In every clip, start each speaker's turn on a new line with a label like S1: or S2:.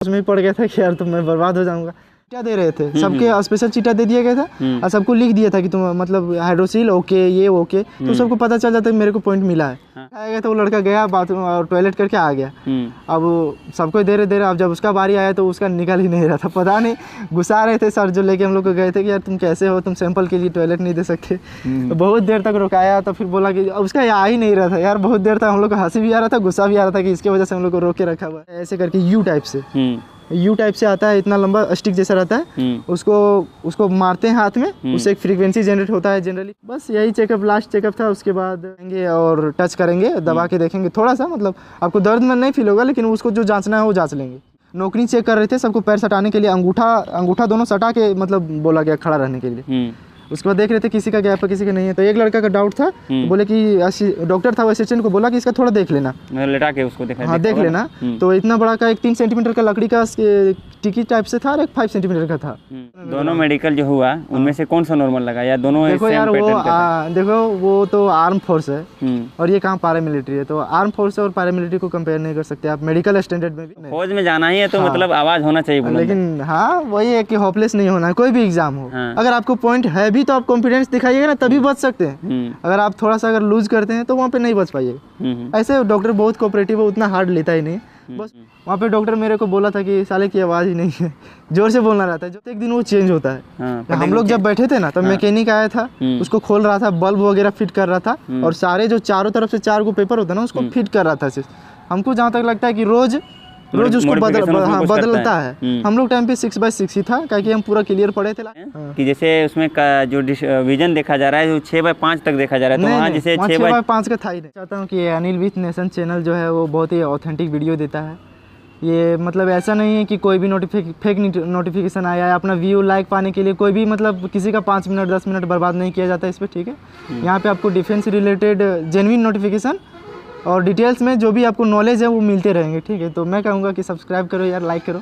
S1: उसमें ही पड़ गया था कि यार तो मैं बर्बाद हो जाऊंगा। चिट्ठा दे रहे थे, सबके स्पेशल चिट्ठा दे दिया गया था और सबको लिख दिया था कि तुम मतलब हाइड्रोसिल ओके ये ओके, तो सबको पता चल जाता है मेरे को पॉइंट मिला है। आया था वो लड़का, गया बाथरूम और टॉयलेट करके आ गया। अब सबको दे रहे अब जब उसका बारी आया तो उसका निकल ही नहीं रहा था, पता नहीं गुस्सा रहे थे सर जो लेके हम लोग को गए थे कि यार तुम कैसे हो, तुम सैंपल के लिए टॉयलेट नहीं दे सकते। तो बहुत देर तक रुकाया, तो फिर बोला कि उसका आ ही नहीं रहा था यार, बहुत देर तक हम लोग को हंसी भी आ रहा था, गुस्सा भी आ रहा था कि इसकी वजह से हम लोग को रोक के रखा हुआ है। ऐसे करके यू टाइप से आता है, इतना लंबा स्टिक जैसा रहता है, उसको मारते हैं हाथ में, उससे एक फ्रीक्वेंसी जनरेट होता है जनरली। बस यही चेकअप, लास्ट चेकअप था। उसके बाद आएंगे और टच करेंगे, दबा के देखेंगे थोड़ा सा, मतलब आपको दर्द में नहीं फील होगा, लेकिन उसको जो जांचना है वो जांच लेंगे। नौकरी चेक कर रहे थे, सबको पैर सटाने के लिए अंगूठा दोनों सटा के मतलब बोला गया खड़ा रहने के लिए। उसके बाद देख रहे थे किसी का गैप है किसी का नहीं है, तो एक लड़का का डाउट था, तो बोले कि डॉक्टर था वो असिस्टेंट को बोला कि इसका थोड़ा देख लेना,
S2: लेटा के उसको देखा,
S1: हाँ देख लेना। तो इतना बड़ा का एक 3 सेंटीमीटर का लकड़ी का टिकी टाइप से था और एक 5 सेंटीमीटर का था।
S2: दोनों मेडिकल जो हुआ उनमें से कौन सा नॉर्मल लगा या दोनों?
S1: देखो यार वो तो आर्म फोर्स है और ये कहाँ पैरामिलिट्री है, तो आर्म फोर्स और पैरामिलिट्री को कंपेयर नहीं कर सकते आप मेडिकल स्टैंडर्ड में भी।
S2: फौज में जाना ही है तो मतलब आवाज होना चाहिए,
S1: लेकिन हाँ वही है कि होपलेस नहीं होना है, कोई भी एग्जाम हो। अगर आपको पॉइंट है भी तो आप कॉन्फिडेंस दिखाइएगा ना, तभी बच सकते हैं। अगर आप थोड़ा सा अगर लूज करते हैं तो वहाँ पे नहीं बच पाइएगा। ऐसे डॉक्टर बहुत कोऑपरेटिव है, उतना हार्ड लेता ही नहीं। बस वहाँ पे डॉक्टर मेरे को बोला था कि साले की आवाज़ ही नहीं है, जोर से बोलना रहता है। जो एक दिन वो चेंज होता है। हम लोग जब बैठे थे ना तब मैकेनिक आया था, उसको खोल रहा था, बल्ब वगैरह फिट कर रहा था और सारे जो चारों तरफ से 4 गो पेपर होता है ना उसको फिट कर रहा था सिर्फ। हमको जहाँ तक लगता है कि रोज उसको बदलता है। हम लोग टाइम पे 6x6 ही था, क्योंकि हम पूरा क्लियर पढ़े थे
S2: कि जैसे उसमें जो विजन देखा जा रहा है जो 6x5 तक देखा जा रहा है, तो वहाँ जैसे
S1: 6x5 का था ही नहीं। चाहता हूँ कि अनिल विथ नेशन चैनल जो है वो बहुत ही ऑथेंटिक वीडियो देता है। ये मतलब ऐसा नहीं है कि कोई भी फेक नोटिफिकेशन आया है, अपना व्यू लाइक पाने के लिए कोई भी मतलब किसी का 5 मिनट 10 मिनट बर्बाद नहीं किया जाता है इस पर, ठीक है। यहाँ पे आपको डिफेंस रिलेटेड जेन्युइन नोटिफिकेशन और डिटेल्स में जो भी आपको नॉलेज है वो मिलते रहेंगे, ठीक है। तो मैं कहूँगा कि सब्सक्राइब करो यार, लाइक करो,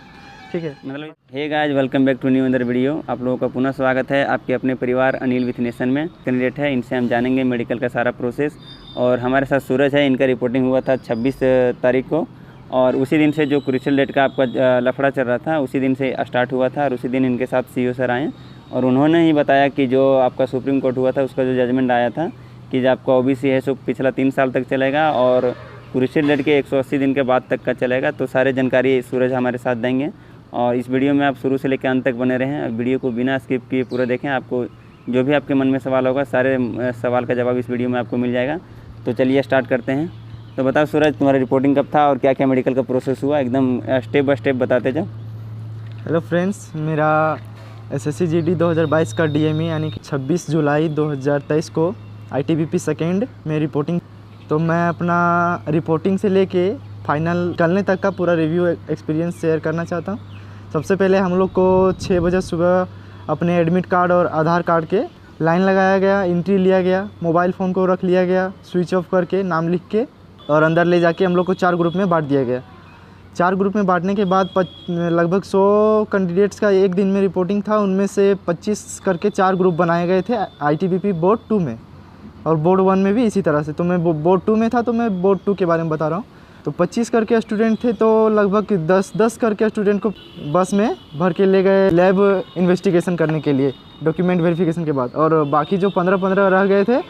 S1: ठीक है।
S2: मतलब hey guys, welcome back to new अंदर वीडियो। आप लोगों का पुनः स्वागत है आपके अपने परिवार अनिल विथ नेशन में। कैंडिडेट है, इनसे हम जानेंगे मेडिकल का सारा प्रोसेस। और हमारे साथ सूरज है, इनका रिपोर्टिंग हुआ था 26 तारीख को, और उसी दिन से जो क्रूशियल डेट का आपका लफड़ा चल रहा था उसी दिन से स्टार्ट हुआ था। और उसी दिन इनके साथ CEO सर आए और उन्होंने ही बताया कि जो आपका सुप्रीम कोर्ट हुआ था उसका जो जजमेंट आया था कि जो आपका OBC है सो पिछला 3 साल तक चलेगा और क्रूशियल डेट के 180 दिन के बाद तक का चलेगा। तो सारे जानकारी सूरज हमारे साथ देंगे और इस वीडियो में आप शुरू से लेकर अंत तक बने रहें। वीडियो को बिना स्किप किए पूरा देखें, आपको जो भी आपके मन में सवाल होगा सारे सवाल का जवाब इस वीडियो में आपको मिल जाएगा। तो चलिए स्टार्ट करते हैं। तो बताओ सूरज, तुम्हारा रिपोर्टिंग कब था और क्या क्या मेडिकल का प्रोसेस हुआ, एकदम स्टेप बाय स्टेप बताते जाओ।
S1: हेलो फ्रेंड्स, मेरा SSC GD 2022 का DME यानी कि 26 जुलाई 2023 को ITBP सेकेंड में रिपोर्टिंग। तो मैं अपना रिपोर्टिंग से लेके फाइनल निकलने तक का पूरा रिव्यू एक्सपीरियंस शेयर करना चाहता हूँ। सबसे पहले हम लोग को 6 बजे सुबह अपने एडमिट कार्ड और आधार कार्ड के लाइन लगाया गया, एंट्री लिया गया, मोबाइल फ़ोन को रख लिया गया स्विच ऑफ करके, नाम लिख के, और अंदर ले जाके हम लोग को 4 ग्रुप में बांट दिया गया। 4 ग्रुप में बांटने के बाद लगभग 100 कैंडिडेट्स का एक दिन में रिपोर्टिंग था। उनमें से 25 करके 4 ग्रुप बनाए गए थे ITBP बोर्ड 2 में, और बोर्ड 1 में भी इसी तरह से। तो मैं बोर्ड 2 में था तो मैं बोर्ड 2 के बारे में बता रहा हूँ। तो 25 करके स्टूडेंट थे, तो लगभग 10 करके स्टूडेंट को बस में भर के ले गए लैब इन्वेस्टिगेशन करने के लिए डॉक्यूमेंट वेरिफिकेशन के बाद, और बाकी जो 15 रह गए थे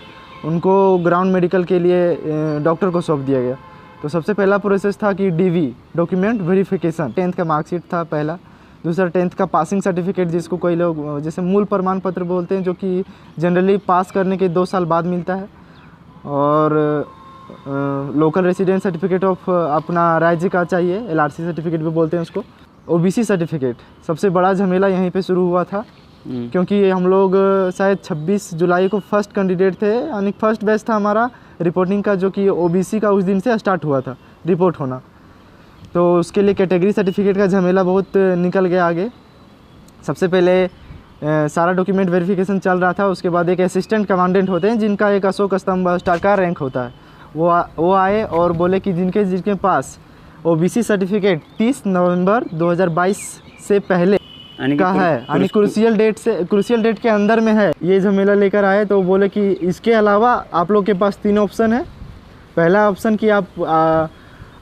S1: उनको ग्राउंड मेडिकल के लिए डॉक्टर को सौंप दिया गया। तो सबसे पहला प्रोसेस था कि DV डॉक्यूमेंट वेरिफिकेशन, 10th का मार्कशीट था पहला। दूसरा 10th का पासिंग सर्टिफिकेट, जिसको कोई लोग जैसे मूल प्रमाण पत्र बोलते हैं, जो कि जनरली पास करने के 2 साल बाद मिलता है। और लोकल रेसिडेंस सर्टिफिकेट ऑफ अपना राज्य का चाहिए, LRC सर्टिफिकेट भी बोलते हैं उसको। OBC सर्टिफिकेट, सबसे बड़ा झमेला यहीं पे शुरू हुआ था, क्योंकि हम लोग शायद 26 जुलाई को फर्स्ट कैंडिडेट थे, यानी फर्स्ट बैच था हमारा रिपोर्टिंग का, जो कि OBC का उस दिन से स्टार्ट हुआ था रिपोर्ट होना। तो उसके लिए कैटेगरी सर्टिफिकेट का झमेला बहुत निकल गया आगे। सबसे पहले सारा डॉक्यूमेंट वेरिफिकेशन चल रहा था। उसके बाद एक असिस्टेंट कमांडेंट होते हैं जिनका एक अशोक स्तंभ स्टार का रैंक होता है, वो आए और बोले कि जिनके पास OBC सर्टिफिकेट 30 नवंबर 2022 से पहले का है, यानी क्रूशियल डेट के अंदर में है, ये झमेला लेकर आए। तो बोले कि इसके अलावा आप लोग के पास 3 ऑप्शन है। पहला ऑप्शन कि आप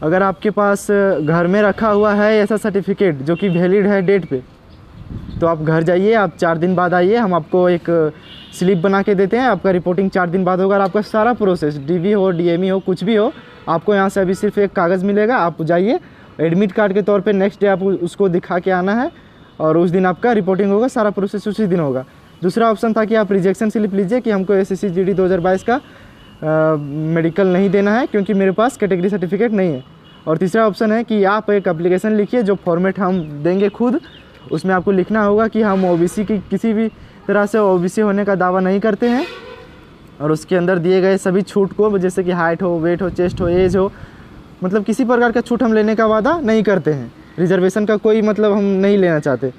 S1: अगर आपके पास घर में रखा हुआ है ऐसा सर्टिफिकेट जो कि वैलिड है डेट पे, तो आप घर जाइए, आप 4 दिन बाद आइए, हम आपको एक स्लिप बना के देते हैं। आपका रिपोर्टिंग 4 दिन बाद होगा और आपका सारा प्रोसेस डीवी हो, डीएमई हो, कुछ भी हो, आपको यहाँ से अभी सिर्फ एक कागज़ मिलेगा। आप जाइए, एडमिट कार्ड के तौर पे नेक्स्ट डे आप उसको दिखा के आना है और उस दिन आपका रिपोर्टिंग होगा। सारा प्रोसेस उसी दिन होगा। दूसरा ऑप्शन था कि आप रिजेक्शन स्लिप लीजिए कि हमको SSC GD 2022 का मेडिकल नहीं देना है क्योंकि मेरे पास कैटेगरी सर्टिफिकेट नहीं है। और तीसरा ऑप्शन है कि आप एक एप्लीकेशन लिखिए, जो फॉर्मेट हम देंगे खुद, उसमें आपको लिखना होगा कि हम OBC की किसी भी तरह से OBC होने का दावा नहीं करते हैं और उसके अंदर दिए गए सभी छूट को, जैसे कि हाइट हो, वेट हो, चेस्ट हो, एज हो, मतलब किसी प्रकार का छूट हम लेने का वादा नहीं करते हैं। रिजर्वेशन का कोई मतलब हम नहीं लेना चाहते।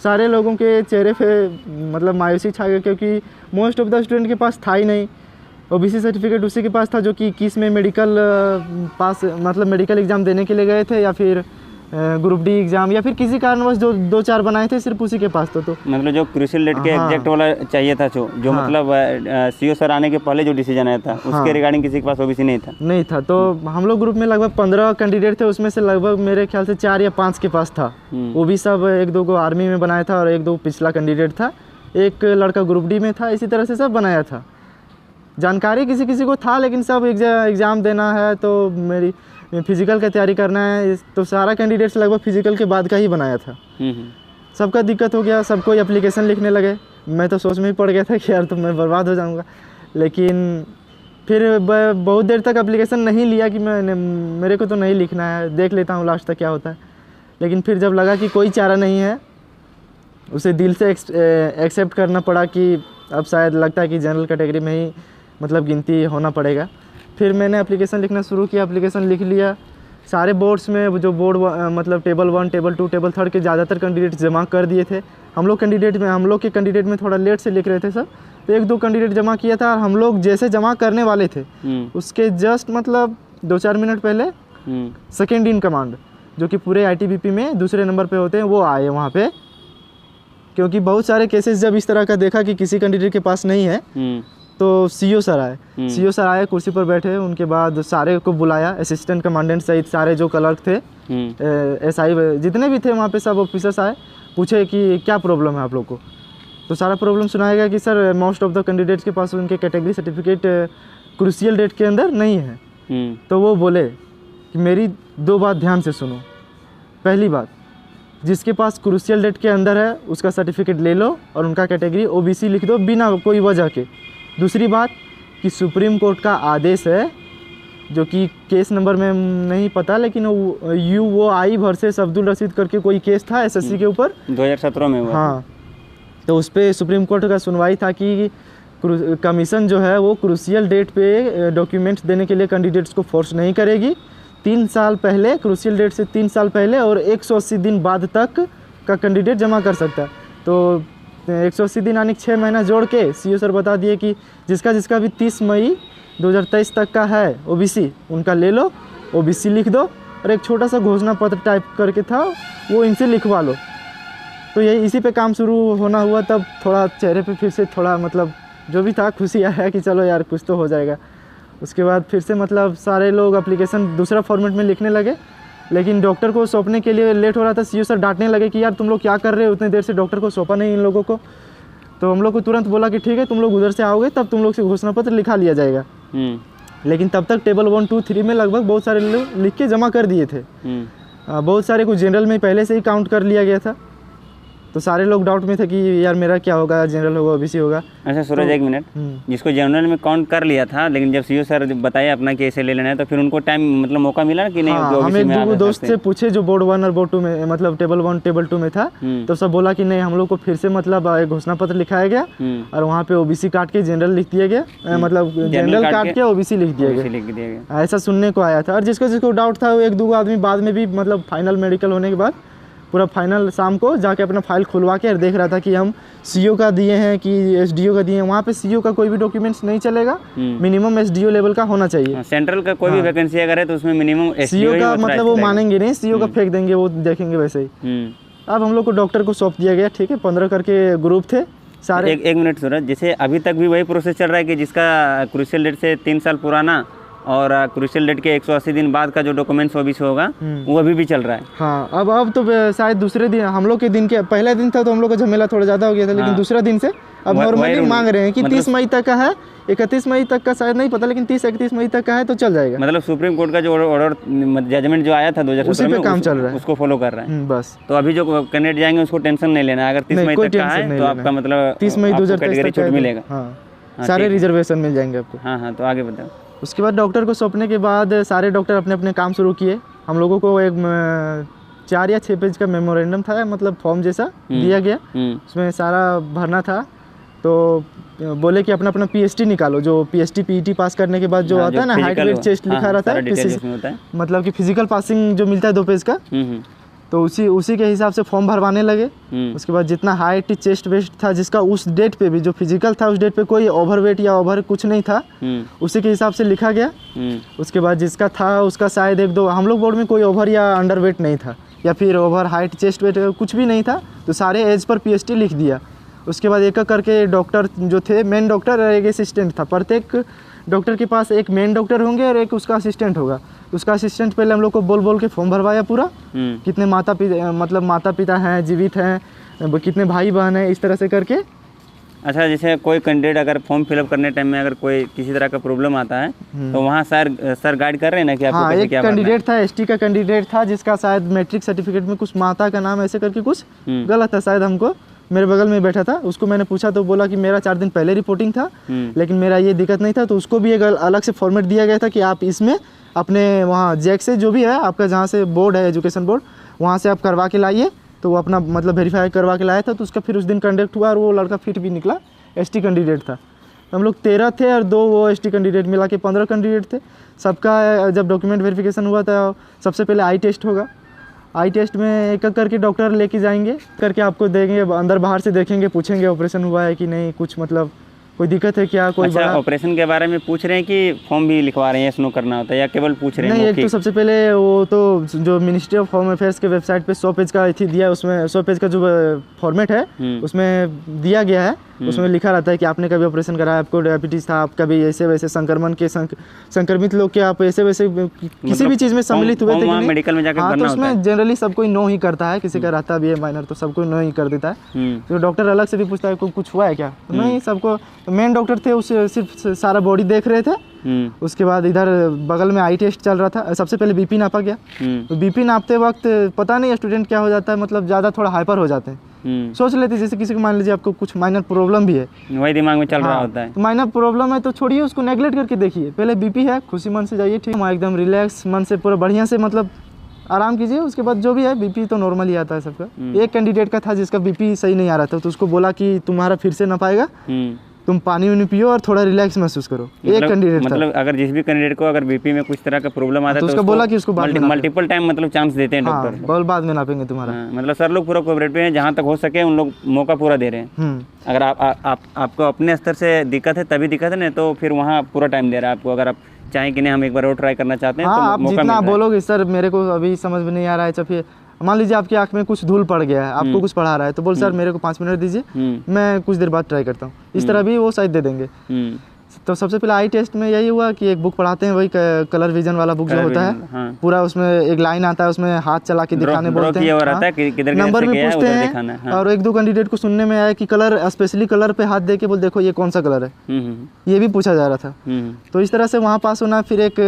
S1: सारे लोगों के चेहरे पे मतलब मायूसी छा गई क्योंकि मोस्ट ऑफ द स्टूडेंट के पास था ही नहीं। OBC सर्टिफिकेट उसी के पास था जो कि 21 में मेडिकल पास मतलब मेडिकल एग्ज़ाम देने के लिए गए थे, या फिर ग्रुप डी एग्ज़ाम, या फिर किसी कारणवश जो 2-4 बनाए थे, सिर्फ उसी के पास तो मतलब
S2: जो क्रूशियल डेट के एग्जैक्ट वाला चाहिए था, जो मतलब CO सर आने के पहले जो डिसीजन आया था उसके रिगार्डिंग किसी के पास OBC नहीं था। तो हम लोग ग्रुप में लगभग 15 कैंडिडेट थे, उसमें से लगभग मेरे ख्याल से 4 या 5 के पास था। वो भी सब 1-2 को आर्मी में बनाया था और 1-2 पिछला कैंडिडेट था, एक लड़का ग्रुप डी में था। इसी तरह से सब बनाया था। जानकारी किसी किसी को था, लेकिन सब एग्ज़ाम देना है तो मेरी फिजिकल का तैयारी करना है, तो सारा कैंडिडेट्स लगभग फिजिकल के बाद का ही बनाया था। सबका दिक्कत हो गया, सबको एप्लीकेशन लिखने लगे। मैं तो सोच में ही पड़ गया था कि यार तो मैं बर्बाद हो जाऊंगा। लेकिन फिर बहुत देर तक एप्लीकेशन नहीं लिया कि मेरे को तो नहीं लिखना है, देख लेता हूँ लास्ट तक क्या होता है। लेकिन फिर जब लगा कि कोई चारा नहीं है, उसे दिल से एक्सेप्ट करना पड़ा कि अब शायद लगता है कि जनरल कैटेगरी में ही मतलब गिनती होना पड़ेगा। फिर मैंने एप्लीकेशन लिखना शुरू किया, एप्लीकेशन लिख लिया। सारे बोर्ड्स में जो बोर्ड मतलब टेबल 1, टेबल 2, टेबल 3 के ज़्यादातर कैंडिडेट जमा कर दिए थे। हम लोग के कैंडिडेट में थोड़ा लेट से लिख रहे थे सब, तो 1-2 कैंडिडेट जमा किया था। और हम लोग जैसे जमा करने वाले थे उसके जस्ट मतलब 2-4 मिनट पहले सेकेंड इन कमांड, जो कि पूरे ITBP में दूसरे नंबर पे होते हैं, वो आए वहाँ पे। क्योंकि बहुत सारे केसेस जब इस तरह का देखा कि किसी कैंडिडेट के पास नहीं है, तो CO सर आए, कुर्सी पर बैठे। उनके बाद सारे को बुलाया, असिस्टेंट कमांडेंट सहित सारे जो क्लर्क थे, SI जितने भी थे वहाँ पे, सब ऑफिसर्स आए, पूछे कि क्या प्रॉब्लम है आप लोग को। तो सारा प्रॉब्लम सुनाया गया कि sir most of the candidates के पास उनके कैटेगरी सर्टिफिकेट क्रूशियल डेट के अंदर नहीं है। तो वो बोले कि मेरी 2 बात ध्यान से सुनो। पहली बात, जिसके पास क्रूशियल डेट के अंदर है उसका सर्टिफिकेट ले लो और उनका कैटेगरी OBC लिख दो बिना कोई वजह के। दूसरी बात कि सुप्रीम कोर्ट का आदेश है, जो कि केस नंबर में नहीं पता, लेकिन UOI वर्सेस अब्दुल रशीद करके कोई केस था SSC के ऊपर 2017 में हुआ।
S1: हाँ, तो उस पर सुप्रीम कोर्ट का सुनवाई था कि कमीशन जो है वो क्रूशियल डेट पे डॉक्यूमेंट्स देने के लिए कैंडिडेट्स को फोर्स नहीं करेगी। 3 साल पहले, क्रूशियल डेट से 3 साल पहले और 180 दिन बाद तक का कैंडिडेट जमा कर सकता है। तो 180 दिन यानी 6 महीना जोड़ के CO सर बता दिए कि जिसका भी 30 मई 2023 तक का है OBC, उनका ले लो, OBC लिख दो। और एक छोटा सा घोषणा पत्र टाइप करके था, वो इनसे लिखवा लो। तो यही इसी पे काम शुरू होना हुआ। तब थोड़ा चेहरे पे फिर से थोड़ा मतलब जो भी था खुशी आया कि चलो यार कुछ तो हो जाएगा। उसके बाद फिर से मतलब सारे लोग एप्लीकेशन दूसरा फॉर्मेट में लिखने लगे, लेकिन डॉक्टर को सौंपने के लिए लेट हो रहा था। CO सर डांटने लगे कि यार तुम लोग क्या कर रहे हो, उतनी देर से डॉक्टर को सौंपा नहीं इन लोगों को। तो हम लोग को तुरंत बोला कि ठीक है, तुम लोग उधर से आओगे तब तुम लोग से घोषणा पत्र लिखा लिया जाएगा। लेकिन तब तक टेबल 1, 2, 3 में लगभग बहुत सारे लोग लिख के जमा कर दिए थे। बहुत सारे को जनरल में पहले से ही काउंट कर लिया गया था। तो सारे लोग डाउट में थे कि यार मेरा क्या होगा, जनरल होगा OBC होगा।
S2: अच्छा सूरज, एक मिनट, जिसको जनरल में काउंट कर लिया था, लेकिन जब CO सर बताया अपना कि ऐसे ले लेना है, तो फिर उनको टाइम मतलब मौका मिला कि नहीं?
S1: हाँ, हम 1-2 दोस्त से पूछे जो बोर्ड 1 और बोर्ड 2 में मतलब टेबल 1 टेबल 2 में था, तो सब बोला कि नहीं, हम लोग को फिर से मतलब घोषणा पत्र लिखाया गया और वहाँ पे OBC काट के जनरल लिख दिया गया, मतलब जनरल काट के OBC लिख दिया गया। ऐसा सुनने को आया था। और जिसको डाउट था वो 1-2 आदमी बाद में भी मतलब फाइनल मेडिकल होने के बाद पूरा फाइनल शाम को जाके अपना फाइल खुलवा के देख रहा था कि हम CO का दिए हैं कि SDO का दिए हैं। वहाँ पे CO का कोई भी डॉक्यूमेंट्स नहीं चलेगा, मिनिमम SDO लेवल का होना चाहिए।
S2: सेंट्रल का कोई भी वैकेंसी अगर है तो उसमें मिनिमम
S1: CO का मतलब वो मानेंगे नहीं, CO का फेंक देंगे, वो देखेंगे वैसे ही। अब हम लोग को डॉक्टर को सौंप दिया गया। ठीक है, 15 करके ग्रुप थे सारे।
S2: एक मिनट सूरज, जैसे अभी तक भी वही प्रोसेस चल रहा है कि जिसका क्रूशियल डेट से 3 साल पुराना और क्रूशियल डेट के 180 दिन बाद का जो डॉक्यूमेंट्स वो भी शो होगा, वो अभी भी चल रहा है।
S1: हाँ, अब तो शायद दूसरे दिन, हम लोग के दिन के पहले दिन था तो हम लोग का झमेला थोड़ा ज़्यादा हो गया था, लेकिन दूसरा दिन से अब नॉर्मली मांग रहे हैं कि 30 मई तक का है, 31 मई तक का शायद नहीं पता, लेकिन 30-31 मई तक का है तो चल जाएगा।
S2: मतलब सुप्रीम कोर्ट का जो ऑर्डर जजमेंट जो आया था 2017 में,
S1: काम चल रहा है,
S2: उसको फॉलो कर रहे हैं
S1: बस।
S2: तो अभी जो कैंडिडेट जाएंगे उसको टेंशन नहीं लेना है, अगर 30 मई तक का है तो आपका मतलब
S1: 30 मई 2023
S2: तक छूट मिलेगा।
S1: हाँ, सारे रिजर्वेशन मिल जाएंगे आपको।
S2: हाँ, तो आगे बताओ।
S1: उसके बाद डॉक्टर को सौंपने के बाद सारे डॉक्टर अपने अपने काम शुरू किए। हम लोगों को एक 4 या 6 पेज का मेमोरेंडम था, मतलब फॉर्म जैसा दिया गया, उसमें सारा भरना था। तो बोले कि अपना अपना पीएचटी निकालो, जो पीएचटी पीईटी पास करने के बाद जो आता है ना, हाइट वेट चेस्ट लिखा रहता है, मतलब कि फिजिकल पासिंग जो मिलता है 2 पेज का, तो उसी के हिसाब से फॉर्म भरवाने लगे। उसके बाद जितना हाइट चेस्ट वेस्ट था, जिसका उस डेट पे भी जो फिजिकल था, उस डेट पे कोई ओवरवेट या ओवर कुछ नहीं था, उसी के हिसाब से लिखा गया। उसके बाद जिसका था उसका शायद 1-2, हम लोग बोर्ड में कोई ओवर या अंडर वेट नहीं था, या फिर ओवर हाइट चेस्ट वेट कुछ भी नहीं था, तो सारे एज पर पीएचटी लिख दिया। उसके बाद एक एक करके डॉक्टर जो थे, मेन डॉक्टर और एक असिस्टेंट था, प्रत्येक डॉक्टर के पास एक मेन डॉक्टर होंगे और एक उसका असिस्टेंट होगा। उसका असिस्टेंट पहले हम लोग को बोल के फॉर्म भरवाया पूरा, कितने माता पिता हैं, जीवित हैं, कितने भाई बहन हैं, इस तरह से करके।
S2: अच्छा, जैसे कोई कैंडिडेट अगर फॉर्म फिलअप करने टाइम में अगर कोई किसी तरह का प्रॉब्लम आता है तो वहाँ सर गाइड कर रहे हैं ना कि आपको कैसे क्या भरना है? एक
S1: कैंडिडेट था, एसटी का कैंडिडेट था, जिसका शायद मैट्रिक सर्टिफिकेट में कुछ माता का नाम ऐसे करके कुछ गलत था शायद। हमको मेरे बगल में बैठा था, उसको मैंने पूछा तो बोला कि मेरा 4 दिन पहले रिपोर्टिंग था, लेकिन मेरा ये दिक्कत नहीं था। तो उसको भी एक अलग से फॉर्मेट दिया गया था कि आप इसमें अपने वहाँ जैक से जो भी है आपका, जहाँ से बोर्ड है एजुकेशन बोर्ड, वहाँ से आप करवा के लाइए। तो वो अपना मतलब वेरीफाई करवा के लाया था, तो उसका फिर उस दिन कंडक्ट हुआ और वो लड़का फिट भी निकला, एसटी कैंडिडेट था। हम लोग 13 थे और 2 वो एसटी कैंडिडेट, मिला के 15 कैंडिडेट थे। सबका जब डॉक्यूमेंट वेरिफिकेशन हुआ था, सबसे पहले आई टेस्ट होगा। आई टेस्ट में एक एक करके डॉक्टर लेके जाएंगे, करके आपको देंगे, अंदर बाहर से देखेंगे, पूछेंगे ऑपरेशन हुआ है कि नहीं, कुछ मतलब कोई दिक्कत है क्या, कोई
S2: अच्छा, ऑपरेशन के बारे में पूछ रहे हैं कि फॉर्म भी लिखवा रहे हैं, स्नो करना होता है या केवल पूछ रहे हैं?
S1: नहीं, एक तो सबसे पहले वो तो जो मिनिस्ट्री ऑफ होम अफेयर्स के वेबसाइट पे 100 पेज का इथी दिया, उसमें 100 पेज का जो फॉर्मेट है उसमें दिया गया है। उसमें लिखा रहता है कि आपने कभी ऑपरेशन कराया, आपको डायबिटीज था, आप कभी ऐसे वैसे संक्रमण के संक्रमित लोग के आप ऐसे वैसे किसी भी चीज़ में सम्मिलित हुए थे कि नहीं?
S2: मेडिकल में जाकर
S1: हाँ, तो उसमें जनरली सब कोई नो ही करता है, किसी का रहता भी है माइनर तो सब कोई नो ही कर देता है। तो डॉक्टर अलग से भी पूछता है कुछ हुआ है क्या, तो नहीं, सबको। मेन डॉक्टर थे, उसे सिर्फ सारा बॉडी देख रहे थे। उसके बाद इधर बगल में आई टेस्ट चल रहा था। सबसे पहले बीपी नापा गया। तो बीपी नापते वक्त पता नहीं स्टूडेंट क्या हो जाता है, मतलब ज़्यादा थोड़ा हाइपर हो जाते हैं। सोच लेते जैसे किसी को मान लीजिए आपको कुछ माइनर प्रॉब्लम भी है,
S2: वही दिमाग में चल रहा होता है।
S1: तो माइनर प्रॉब्लम है तो छोड़िए उसको, नेगलेक्ट करके देखिए। पहले बीपी है, खुशी मन से जाइए, ठीक है, एकदम रिलैक्स मन से पूरा बढ़िया से मतलब आराम कीजिए। उसके बाद जो भी है, बीपी तो नॉर्मल ही आता है सबका। एक कैंडिडेट का था जिसका बीपी सही नहीं आ रहा था, तो उसको बोला कि तुम्हारा फिर से ना पाएगा, तुम पानी वानी पियो और थोड़ा रिलैक्स महसूस करो। एक कैंडिडेट
S2: मतलब अगर जिस भी कैंडिडेट को अगर बीपी में कुछ तरह का प्रॉब्लम आता है
S1: तो उसको बोला कि उसको
S2: मल्टीपल टाइम मतलब चांस देते हैं डॉक्टर।
S1: बोल बाद में नापेंगे तुम्हारा।
S2: मतलब सर लोग पूरा कोऑपरेटिव हैं, जहाँ तक हो सके उन लोग मौका पूरा दे रहे हैं। अगर आपको अपने स्तर से दिक्कत है तभी दिक्कत है, नहीं तो फिर वहाँ पूरा टाइम दे रहा है आपको। अगर आप चाहें कि नहीं हम एक बार और ट्राई करना चाहते हैं तो
S1: आप जितना बोलोगे सर मेरे को अभी समझ में नहीं आ रहा है, फिर मान लीजिए आपकी आंख में कुछ धूल पड़ गया है, आपको कुछ पढ़ा रहा है, तो बोल सर मेरे को 5 मिनट दीजिए, मैं कुछ देर बाद ट्राई करता हूँ, इस तरह भी वो शायद दे देंगे। तो सबसे पहले आई टेस्ट में यही हुआ कि एक बुक पढ़ाते हैं, वही कलर विजन वाला बुक जो होता है, पूरा उसमें एक लाइन आता है, उसमें हाथ चला के दिखाने बोलते हैं, नंबर भी पूछते हैं। और 1-2 कैंडिडेट को सुनने में आया कि कलर, स्पेशली कलर पे हाथ दे के बोल देखो ये कौन सा कलर है, ये भी पूछा जा रहा था। तो इस तरह से वहाँ पास होना। फिर एक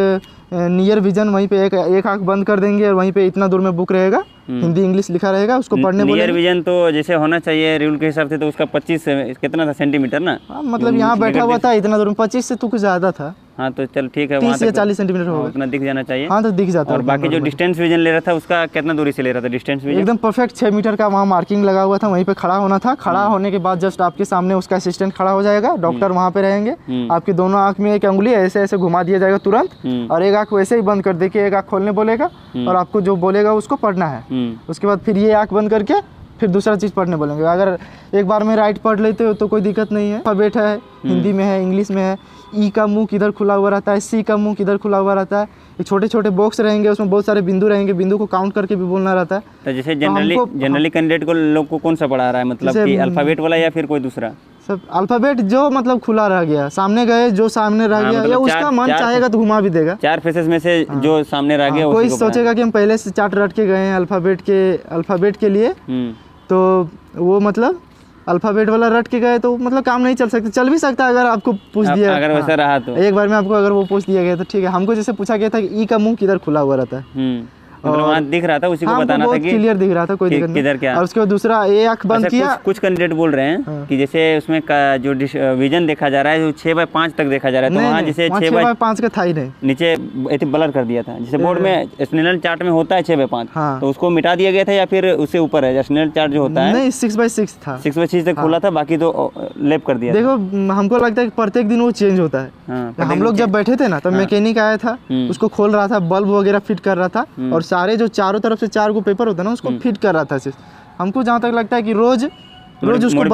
S1: नियर विजन, वहीं पे एक आंख बंद कर देंगे और वहीं पे इतना दूर में बुक रहेगा, हिंदी इंग्लिश लिखा रहेगा, उसको पढ़ने बोलेंगे।
S2: नियर विजन तो जैसे होना चाहिए रूल के हिसाब से, तो उसका 25 कितना था सेंटीमीटर ना?
S1: मतलब यहाँ बैठा हुआ था इतना दूर में, 25 से तो कुछ ज़्यादा था।
S2: हाँ, तो चल ठीक है,
S1: 30 या 40 सेंटीमीटर होगा,
S2: उतना दिख जाना चाहिए।
S1: हाँ, तो दिख जाता है।
S2: और बाकी जो डिस्टेंस विजन ले रहा था उसका कितना दूरी से ले रहा था डिस्टेंस विजन?
S1: एकदम परफेक्ट 6 मीटर का वहाँ मार्किंग लगा हुआ था, वहीं पे खड़ा होना था। खड़ा होने के बाद जस्ट आपके सामने उसका असिस्टेंट खड़ा हो जाएगा, डॉक्टर वहाँ पे रहेंगे, आपकी दोनों आँख में एक अंगुली ऐसे ऐसे घुमा दिया जाएगा तुरंत, और एक आँख वैसे ही बंद कर दे के एक आँख खोलने बोलेगा, और आपको जो बोलेगा उसको पढ़ना है। उसके बाद फिर ये आँख बंद करके फिर दूसरा चीज़ पढ़ने बोलेंगे। अगर एक बार में राइट पढ़ लेते हो तो कोई दिक्कत नहीं है। अल्फाबेट है, हिंदी में है, इंग्लिश में है। ई का मुंह किधर खुला हुआ रहता है, सी का मुंह किधर खुला हुआ रहता है, ये छोटे छोटे बॉक्स रहेंगे, उसमें बहुत सारे बिंदु रहेंगे, बिंदु को काउंट करके भी बोलना रहता है।
S2: तो जैसे जनरली कैंडिडेट को लोग को कौन सा पढ़ा रहा है, मतलब कि अल्फाबेट वाला या फिर कोई दूसरा?
S1: सब अल्फाबेट जो मतलब खुला रह गया, सामने गए जो सामने रह गया,
S2: मतलब
S1: या उसका मन चाहेगा तो घुमा भी देगा।
S2: 4 फेसेस में से जो सामने रह गया
S1: कोई
S2: उसी को
S1: सोचेगा कि हम पहले से चार्ट रट के गए हैं अल्फाबेट के लिए, तो वो मतलब अल्फाबेट वाला रट के गए तो मतलब काम नहीं चल सकता। चल भी सकता है अगर आपको पूछ दिया,
S2: अगर वैसा रहा तो
S1: एक बार में आपको अगर वो पूछ दिया गया तो ठीक है। हमको जैसे पूछा गया था कि ई का मुंह किधर खुला हुआ रहता है,
S2: मतलब वहाँ दिख रहा था, उसी को बताना था कि
S1: क्लियर दिख रहा था, कोई दिक्कत
S2: किधर
S1: नहीं।
S2: क्या।
S1: और उसके बाद दूसरा ये आँख बंद किया।
S2: कुछ कैंडिडेट बोल रहे हैं कि जैसे उसमें जो विजन देखा जा रहा है जो 6/5 तक देखा जा रहा है, तो वहाँ जैसे
S1: 6/5 का था ही नहीं,
S2: नीचे ब्लर कर दिया था। जैसे बोर्ड में स्नेल चार्ट में होता है 6/5, तो उसको मिटा दिया गया था या फिर उससे ऊपर है स्नेल चार्ट जो होता है?
S1: नहीं, 6/6 था,
S2: 6/6 तक खुला था, बाकी तो लेप कर दिया।
S1: देखो हमको लगता है कि प्रत्येक दिन वो चेंज होता है। हम लोग जब बैठे थे ना तब मैकेनिक आया था, उसको खोल रहा था, बल्ब वगैरह फिट कर रहा था, और सारे जो चारों तरफ से 4 गो पेपर होता है ना उसको फिट कर रहा था सिर्फ। हमको जहाँ तक लगता है कि रोज उसको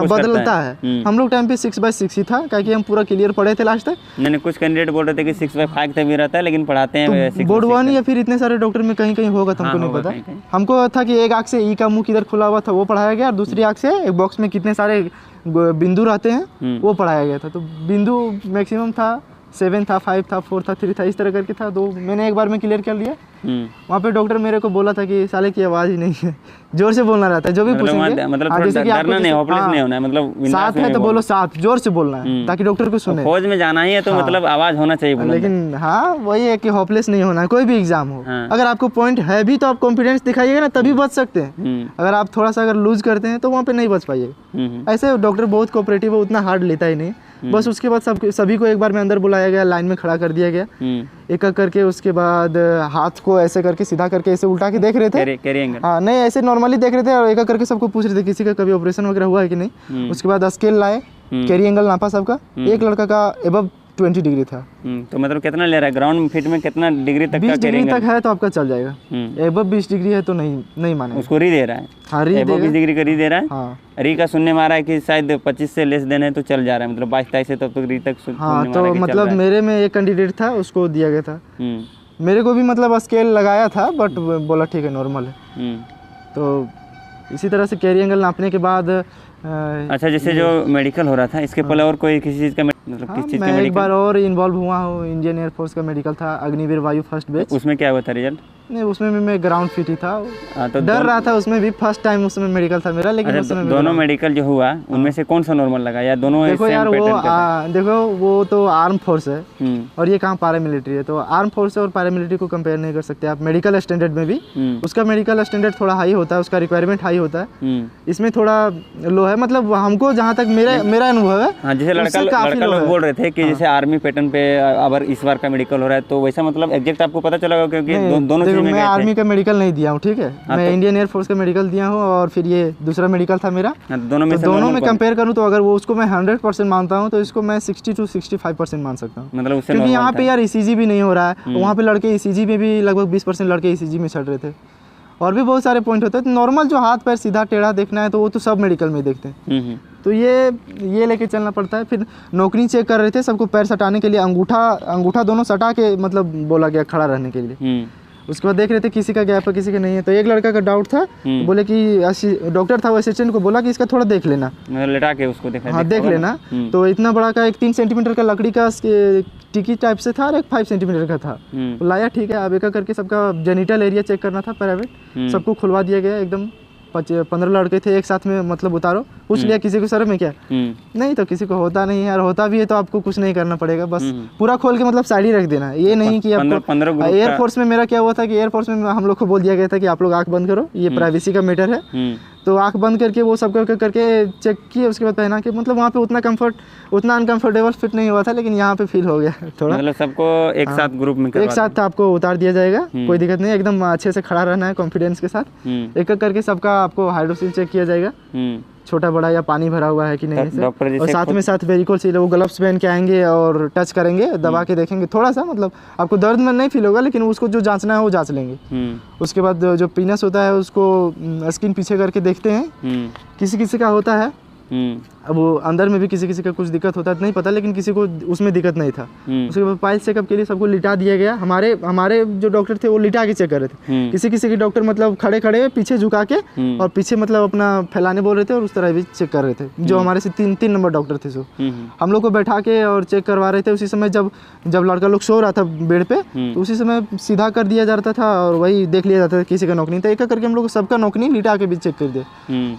S1: बदलता है। हम लोग टाइम पे 6/6 ही था, क्योंकि हम पूरा क्लियर पढ़े थे लास्ट तक।
S2: नहीं, कुछ कैंडिडेट बोल रहे थे कि 6/5 तक भी रहता है, लेकिन पढ़ाते हैं
S1: बोर्ड 1 या फिर इतने सारे डॉक्टर में कहीं कहीं होगा, तुमको नहीं पता। हमको था कि एक आँख से ई का मुंह किधर खुला हुआ था वो पढ़ाया गया, और दूसरी आँख से एक बॉक्स में कितने सारे बिंदु रहते हैं वो पढ़ाया गया था। तो बिंदु मैक्सिमम था 7 था, 5 था, 4 था, 3 था, इस तरह करके था। तो मैंने एक बार में क्लियर कर लिया। वहाँ पे डॉक्टर मेरे को बोला था कि साले की आवाज़ ही नहीं है, जोर से बोलना रहता है, जो भी पूछेंगे
S2: मतलब जैसे कि आपको नहीं होपलेस नहीं होना है, मतलब
S1: 7 है तो बोलो 7, जोर से बोलना है ताकि डॉक्टर को सुने।
S2: फौज में जाना ही है तो मतलब आवाज़ होना चाहिए,
S1: लेकिन हाँ वही है कि होपलेस नहीं होना है, कोई भी एग्जाम हो। अगर आपको पॉइंट है भी तो आप कॉन्फिडेंस दिखाइएगा ना, तभी बच सकते हैं। अगर आप थोड़ा सा अगर लूज करते हैं तो वहाँ पे नहीं बच पाइएगा। ऐसे डॉक्टर बहुत कोऑपरेटिव है, उतना हार्ड लेता ही नहीं। बस उसके बाद सभी को एक बार में अंदर बुलाया गया, लाइन में खड़ा कर दिया गया एक एक करके। उसके बाद हाथ को ऐसे करके सीधा करके ऐसे उल्टा के देख रहे थे, हाँ नहीं ऐसे नॉर्मली देख रहे थे, और एक एक करके सबको पूछ रहे थे किसी का कभी ऑपरेशन वगैरह हुआ है कि नहीं। उसके बाद स्केल लाए, कैरी एंगल नापा सबका। एक लड़का का एबव 20 डिग्री था।
S2: तो मतलब कितना ले रहा है ग्राउंड फिट में, कितना डिग्री तक?
S1: 20 डिग्री तक है तो आपका चल जाएगा। एबव 20 डिग्री है तो नहीं माने।
S2: उसको री दे रहा है?
S1: हाँ, री
S2: एबव 20 डिग्री का री दे रहा है।
S1: हाँ।
S2: री का सुनने में आ रहा है कि शायद 25 से लेस देना है तो चल जा रहा है, मतलब 22-23 से तब तक री तक।
S1: हाँ, तो मतलब मेरे में एक कैंडिडेट था, उसको दिया गया था। मेरे को भी मतलब स्केल लगाया था, बट बोला ठीक है नॉर्मल है। तो इसी तरह से कैरी एंगल नापने के बाद
S2: अच्छा, जैसे जो मेडिकल हो रहा था इसके पहले और कोई किसी चीज़ का मतलब किस चीज़ का
S1: मैं एक बार और इन्वॉल्व हुआ हूँ, इंडियन एयरफोर्स का मेडिकल था, अग्निवीर वायु फर्स्ट बैच।
S2: उसमें क्या हुआ था रिजल्ट?
S1: नहीं, उसमें भी मैं ग्राउंड फिट ही था।
S2: तो
S1: डर रहा था उसमें भी, फर्स्ट टाइम उसमें मेडिकल था मेरा। लेकिन उसमें
S2: दोनों मेडिकल जो हुआ उनमें से कौन सा नॉर्मल लगा, या दोनों?
S1: देखो यार देखो वो तो आर्म फोर्स है और ये कहाँ पैरामिलिट्री है, तो आर्म फोर्स और पैरामिलिट्री को कंपेयर नहीं कर सकते आप। मेडिकल स्टैंडर्ड में भी उसका मेडिकल स्टैंडर्ड थोड़ा हाई होता है, उसका रिक्वायरमेंट हाई होता है। इसमें थोड़ा लो है, मतलब हमको जहाँ तक मेरा अनुभव है।
S2: हाँ, जैसे लड़का लोग बोल रहे थे कि जैसे आर्मी पैटर्न पे अगर इस बार का मेडिकल हो रहा है तो वैसा मतलब एग्जैक्ट आपको पता चला होगा, क्योंकि दोनों चीज़ में
S1: मैं आर्मी का मेडिकल नहीं दिया हूँ, ठीक है। मैं इंडियन एयरफोर्स का मेडिकल दिया हूँ, और फिर ये दूसरा मेडिकल था मेरा। दोनों में कंपेयर करूँ तो अगर वो उसको मैं 100% मानता हूँ तो इसको मैं 60 to 65% मान सकता हूँ,
S2: मतलब
S1: क्योंकि यहाँ पे यार ECG भी नहीं हो रहा है। वहाँ पे लड़के ECG में भी लगभग 20% लड़के ECG में चढ़ रहे थे, और भी बहुत सारे पॉइंट होते हैं। तो नॉर्मल जो हाथ पैर सीधा टेढ़ा देखना है तो वो तो सब मेडिकल में देखते हैं। तो ये लेके चलना पड़ता है। फिर नौकरी चेक कर रहे थे, सबको पैर सटाने के लिए अंगूठा दोनों सटा के मतलब बोला गया खड़ा रहने के लिए। उसके बाद देख रहे थे किसी का गैप है किसी का नहीं है। तो एक लड़का का डाउट था, तो बोले कि डॉक्टर था वो असिस्टेंट को बोला कि इसका थोड़ा देख लेना,
S2: लेटा के उसको देखा।
S1: हाँ, देख लेना। तो इतना बड़ा का एक 3 सेंटीमीटर का लकड़ी का टिकी टाइप से था, और एक 5 सेंटीमीटर का था। तो लाया, ठीक है। अब एक करके सबका जेनिटल एरिया चेक करना था प्राइवेट, सबको खुलवा दिया गया। एकदम 15 लड़के थे एक साथ में, मतलब उतारो। पूछ लिया किसी को शर्म है क्या? नहीं, तो किसी को होता नहीं है, और होता भी है तो आपको कुछ नहीं करना पड़ेगा, बस पूरा खोल के मतलब साइड ही रख देना। ये नहीं कि आपको एयरफोर्स में मेरा क्या हुआ था कि एयरफोर्स में हम लोग को बोल दिया गया था कि आप लोग आंख बंद करो, ये प्राइवेसी का मैटर है। तो आंख बंद करके वो सब करके चेक किए, उसके बाद पहना के मतलब वहाँ पे उतना अनकंफर्टेबल फिट नहीं हुआ था, लेकिन यहाँ पे फील हो गया थोड़ा।
S2: मतलब सबको एक साथ ग्रुप में
S1: एक साथ आपको उतार दिया जाएगा, कोई दिक्कत नहीं, एकदम अच्छे से खड़ा रहना है कॉन्फिडेंस के साथ। एक एक करके सबका आपको हाइड्रोसिल चेक किया जाएगा, छोटा बड़ा या पानी भरा हुआ है कि नहीं से। और साथ में साथ वेरिकोल सील, वो ग्लव्स पहन के आएंगे और टच करेंगे, दबा के देखेंगे थोड़ा सा, मतलब आपको दर्द में नहीं फील होगा, लेकिन उसको जो जांचना है वो जांच लेंगे। उसके बाद जो पीनस होता है उसको स्किन पीछे करके देखते हैं, किसी किसी का होता है अब वो अंदर में भी किसी किसी का कुछ दिक्कत होता है नहीं पता, लेकिन किसी को उसमें दिक्कत नहीं था। उसके बाद पाइल्स चेकअप के लिए सबको लिटा दिया गया। हमारे जो डॉक्टर थे वो लिटा के चेक कर रहे थे। किसी किसी के डॉक्टर मतलब खड़े खड़े पीछे झुका के और पीछे मतलब अपना फैलाने बोल रहे थे और उस तरह भी चेक कर रहे थे। जो हमारे से तीन नंबर डॉक्टर थे, सो हम लोग को बैठा के और चेक करवा रहे थे। उसी समय जब लड़का लोग सो रहा था बेड पे, तो उसी समय सीधा कर दिया जाता था और वही देख लिया जाता था किसी का नौकनी। तो एक करके हम लोग सबका नौकनी लिटा के भी चेक कर दिया।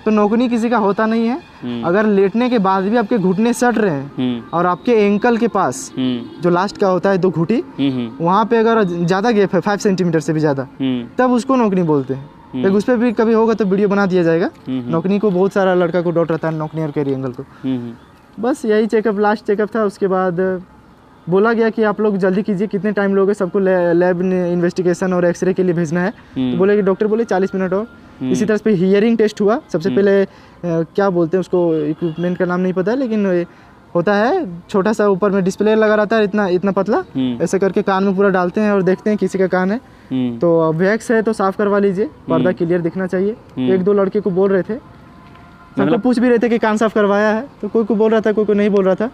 S1: तो नौकनी किसी का होता नहीं है। अगर लेटने के बाद भी आपके घुटने सट रहे हैं और आपके एंकल के पास जो लास्ट का होता है 2 घुटी, वहाँ पे अगर ज़्यादा गैप है 5 सेंटीमीटर से भी ज़्यादा, तब उसको नौकनी बोलते हैं। एक उस पर भी कभी होगा तो वीडियो बना दिया जाएगा। नौकनी को बहुत सारा लड़का को डॉट रहता है, नौकनी और कैरी एंगल को। बस यही चेकअप लास्ट चेकअप था। उसके बाद बोला गया कि आप लोग जल्दी कीजिए, कितने टाइम लोगे, सबको लैब इन्वेस्टिगेशन और एक्सरे के लिए भेजना है। तो बोले कि डॉक्टर बोले 40 मिनट और। इसी तरह से हियरिंग टेस्ट हुआ। सबसे पहले क्या बोलते हैं उसको, इक्विपमेंट का नाम नहीं पता है, लेकिन होता है छोटा सा ऊपर में डिस्प्ले लगा रहता है, इतना पतला, ऐसे करके कान में पूरा डालते हैं और देखते हैं किसी का कान है तो वैक्स है तो साफ करवा लीजिए, पर्दा क्लियर दिखना चाहिए। 1-2 लड़के को बोल रहे थे, सबको पूछ भी रहे थे कि कान साफ करवाया है, तो कोई को बोल रहा था, कोई को नहीं बोल रहा था।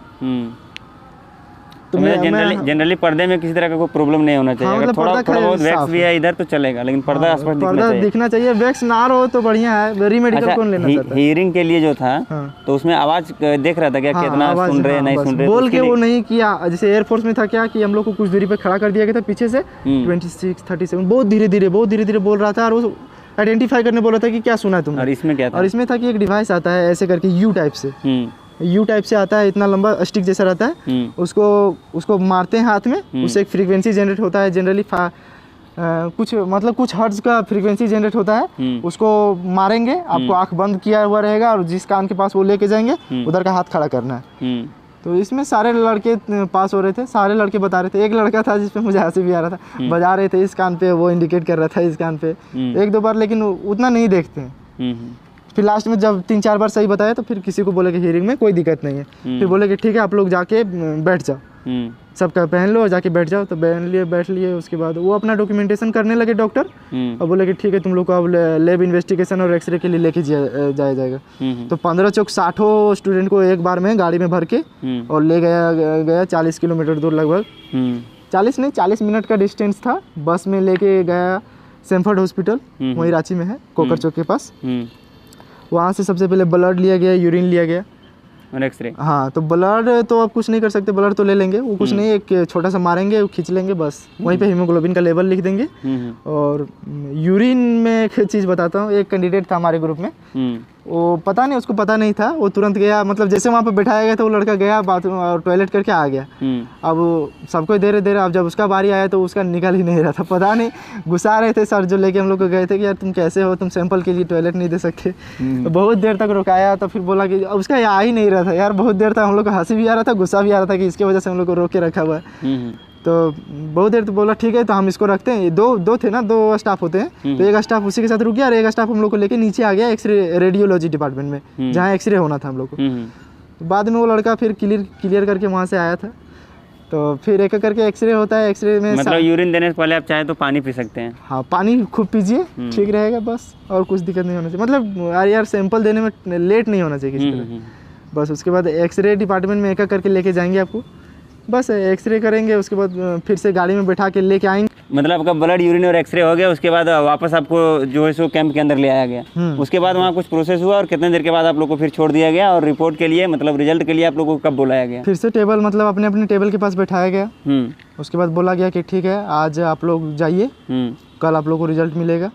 S2: तो जनरली पर्दे में किसी तरह का कोई प्रॉब्लम नहीं होना चाहिए। अगर थोड़ा बहुत वैक्स भी है इधर तो चलेगा, लेकिन पर्दा आसपास
S1: दिखना चाहिए। वैक्स ना हो तो बढ़िया है। रीमेडिकल कौन लेना चाहता है?
S2: हियरिंग के लिए जो था तो उसमें आवाज देख रहा था क्या, कितना सुन रहे हैं नहीं सुन रहे,
S1: बोल के वो नहीं किया। जैसे एयरफोर्स में था क्या कि हम लोग को कुछ दूरी पे खड़ा कर दिया गया था पीछे से 26-37, बहुत धीरे धीरे बोल रहा था और वो आइडेंटिफाई करने बोल रहा था कि क्या सुना है तुमने।
S2: और इसमें क्या था?
S1: और इसमें था कि एक डिवाइस आता है ऐसे करके यू टाइप से आता है, इतना लंबा स्टिक जैसा रहता है। उसको मारते हैं हाथ में, उससे एक फ्रीक्वेंसी जनरेट होता है। जनरली कुछ हर्ट्ज का फ्रीक्वेंसी जनरेट होता है। उसको मारेंगे, आपको आंख बंद किया हुआ रहेगा और जिस कान के पास वो लेके जाएंगे उधर का हाथ खड़ा करना है। तो इसमें सारे लड़के पास हो रहे थे, सारे लड़के बता रहे थे। एक लड़का था जिसपे मुझे हंसी भी आ रहा था, बजा रहे थे इस कान पे, वो इंडिकेट कर रहा था इस कान पे 1-2 बार, लेकिन उतना नहीं देखते हैं। फिर लास्ट में जब 3-4 बार सही बताया तो फिर किसी को बोले कि हियरिंग में कोई दिक्कत नहीं है। फिर बोले कि ठीक है आप लोग जाके बैठ जाओ, सबका पहन लो, जाके बैठ जाओ। तो बैठ लिए। उसके बाद वो अपना डॉक्यूमेंटेशन करने लगे डॉक्टर, और बोले कि ठीक है तुम लोग को अब लैब इन्वेस्टिगेशन और एक्सरे के लिए लेके जाया जाएगा। तो 15 चौक 60 स्टूडेंट को एक बार में गाड़ी में भर के और ले गया 40 किलोमीटर दूर, लगभग 40 मिनट का डिस्टेंस था। बस में लेके गया सैमफर्ड हॉस्पिटल, वहीं रांची में है, कोकर चौक के पास। वहाँ से सबसे पहले ब्लड लिया गया, यूरिन लिया गया
S2: और एक्सरे।
S1: हाँ, तो ब्लड तो अब कुछ नहीं कर सकते, ब्लड तो ले लेंगे, वो कुछ नहीं, एक छोटा सा मारेंगे, वो खींच लेंगे बस। वहीं पे हीमोग्लोबिन का लेवल लिख देंगे। और यूरिन में एक चीज़ बताता हूँ, एक कैंडिडेट था हमारे ग्रुप में, वो पता नहीं, उसको पता नहीं था, वो तुरंत गया, मतलब जैसे वहाँ पे बैठाया गया था वो लड़का गया बाथरूम और टॉयलेट करके आ गया। अब सबको दे रहे, अब जब उसका बारी आया तो उसका निकल ही नहीं रहा था, पता नहीं गुस्सा रहे थे सर जो लेके हम लोग को गए थे कि यार तुम कैसे हो, तुम सैंपल के लिए टॉयलेट नहीं दे सकते। तो बहुत देर तक रुकाया, तो फिर बोला कि उसका आ ही नहीं रहा था यार, बहुत देर तक हम लोग को हंसी भी आ रहा था, गुस्सा भी आ रहा था कि इसकी वजह से हम लोग को रोक के रखा हुआ है। तो बहुत देर तो बोला ठीक है तो हम इसको रखते हैं। दो थे ना, 2 स्टाफ होते हैं, तो एक स्टाफ उसी के साथ रुक गया और एक स्टाफ हम लोग को लेके नीचे आ गया एक्सरे रेडियोलॉजी डिपार्टमेंट में, जहाँ एक्सरे होना था हम लोग को। तो बाद में वो लड़का फिर क्लियर करके वहाँ से आया था। तो फिर एक करके एक्सरे होता है, एक्सरे में
S2: मतलब यूरिन देने से पहले आप चाहे तो पानी पी सकते हैं।
S1: हाँ, पानी खूब पीजिए, ठीक रहेगा बस, और कुछ दिक्कत नहीं होना चाहिए। मतलब यार सैंपल देने में लेट नहीं होना चाहिए किसी तरह। बस उसके बाद एक्सरे डिपार्टमेंट में एक करके लेके जाएंगे आपको, बस एक्सरे करेंगे, उसके बाद फिर से गाड़ी में बैठा के लेके आएंगे।
S2: मतलब आपका ब्लड यूरिन और एक्सरे हो गया, उसके बाद वापस आपको जो है सो कैंप के अंदर ले आया गया। उसके बाद वहाँ कुछ प्रोसेस हुआ और कितने देर के बाद आप लोग को फिर छोड़ दिया गया, और रिपोर्ट के लिए मतलब रिजल्ट के लिए आप लोग को कब बुलाया गया?
S1: फिर से टेबल, मतलब अपने अपने टेबल के पास बैठाया गया। उसके बाद बोला गया कि ठीक है आज आप लोग जाइए, कल आप लोग को रिजल्ट मिलेगा।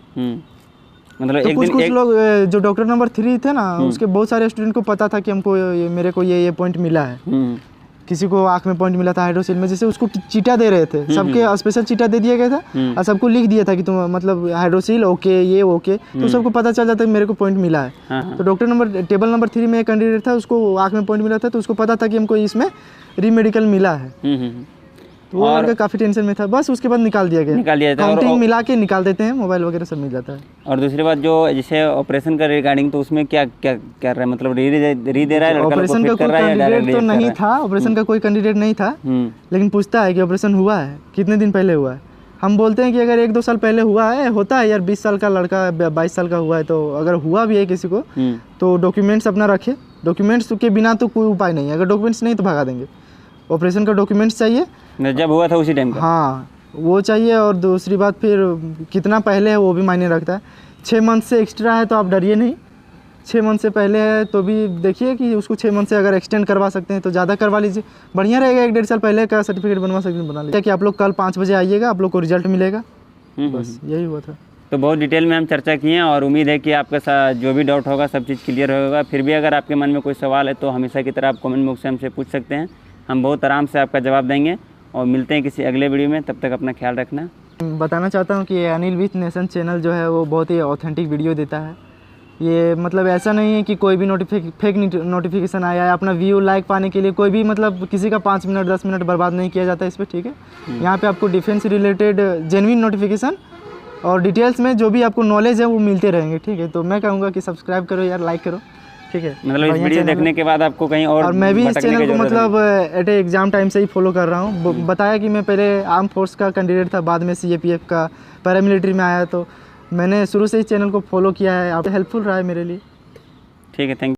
S2: मतलब
S1: तो कुछ लोग जो डॉक्टर नंबर 3 थे ना, उसके बहुत सारे स्टूडेंट को पता था कि हमको मेरे को ये पॉइंट मिला है। किसी को आँख में पॉइंट मिला था हाइड्रोसिल में, जैसे उसको चीटा दे रहे थे, सबके स्पेशल चीटा दे दिया गया था और सबको लिख दिया था कि तुम मतलब हाइड्रोसिल ओके, ये ओके, तो सबको पता चल जाता है कि मेरे को पॉइंट मिला है। तो टेबल नंबर 3 में एक कैंडिडेट था, उसको आँख में पॉइंट मिला था, तो उसको पता था कि हमको इसमें रीमेडिकल मिला है। तो वो लड़का काफ़ी टेंशन में था। बस उसके बाद निकाल दिया गया था। काउंटिंग मिला के निकाल देते हैं, मोबाइल वगैरह सब मिल जाता है।
S2: और दूसरी बात जो जैसे ऑपरेशन का रिगार्डिंग, तो उसमें क्या क्या कर रहा है, मतलब री दे रहा है,
S1: ऑपरेशन का कोई कैंडिडेट तो नहीं था, ऑपरेशन का कोई कैंडिडेट नहीं था, लेकिन पूछता है कि ऑपरेशन हुआ है, कितने दिन पहले हुआ है। हम बोलते हैं कि अगर 1-2 साल पहले हुआ है, होता है यार, 20 साल का लड़का 22 साल का हुआ है, तो अगर हुआ भी है किसी को तो डॉक्यूमेंट्स अपना रखे, डॉक्यूमेंट्स के बिना तो कोई उपाय नहीं है, अगर डॉक्यूमेंट्स नहीं तो भगा देंगे। ऑपरेशन का डॉक्यूमेंट्स चाहिए,
S2: जब हुआ था उसी टाइम का?
S1: हाँ वो चाहिए, और दूसरी बात फिर कितना पहले है वो भी मायने रखता है। 6 मंथ से एक्स्ट्रा है तो आप डरिए नहीं, 6 मंथ से पहले है तो भी देखिए कि उसको 6 मंथ से अगर एक्सटेंड करवा सकते हैं तो ज़्यादा करवा लीजिए, बढ़िया रहेगा। 1-1.5 साल पहले का सर्टिफिकेट बनवा सकते हैं, बना लीजिए कि आप लोग कल 5 बजे आइएगा, आप लोग को रिजल्ट मिलेगा। बस यही हुआ था।
S2: तो बहुत डिटेल में हम चर्चा किए हैं और उम्मीद है कि आपका साथ जो भी डाउट होगा सब चीज़ क्लियर होगा। फिर भी अगर आपके मन में कोई सवाल है तो हमेशा की तरह आप कमेंट बॉक्स से हमसे पूछ सकते हैं, हम बहुत आराम से आपका जवाब देंगे। और मिलते हैं किसी अगले वीडियो में, तब तक अपना ख्याल रखना।
S1: बताना चाहता हूँ कि अनिल विथ नेशन चैनल जो है वो बहुत ही ऑथेंटिक वीडियो देता है। ये मतलब ऐसा नहीं है कि कोई भी फेक नोटिफिकेशन आया है, अपना व्यू लाइक पाने के लिए कोई भी मतलब किसी का 5 मिनट 10 मिनट बर्बाद नहीं किया जाता है इस पर, ठीक है। यहाँ पे आपको डिफेंस रिलेटेड जेन्युइन नोटिफिकेशन और डिटेल्स में जो भी आपको नॉलेज है वो मिलते रहेंगे, ठीक है। तो मैं कहूँगा कि सब्सक्राइब करो यार, लाइक करो, ठीक है।
S2: मतलब इस वीडियो देखने के बाद आपको कहीं और
S1: मैं भी इस
S2: भटकने
S1: चैनल
S2: की
S1: को
S2: जरूरत
S1: मतलब एट एग्ज़ाम टाइम से ही फॉलो कर रहा हूँ। बताया कि मैं पहले आर्म फोर्स का कैंडिडेट था, बाद में CAPF का पैरामिलिट्री में आया, तो मैंने शुरू से इस चैनल को फॉलो किया है। आप हेल्पफुल रहा है मेरे लिए।
S2: ठीक है, थैंक यू।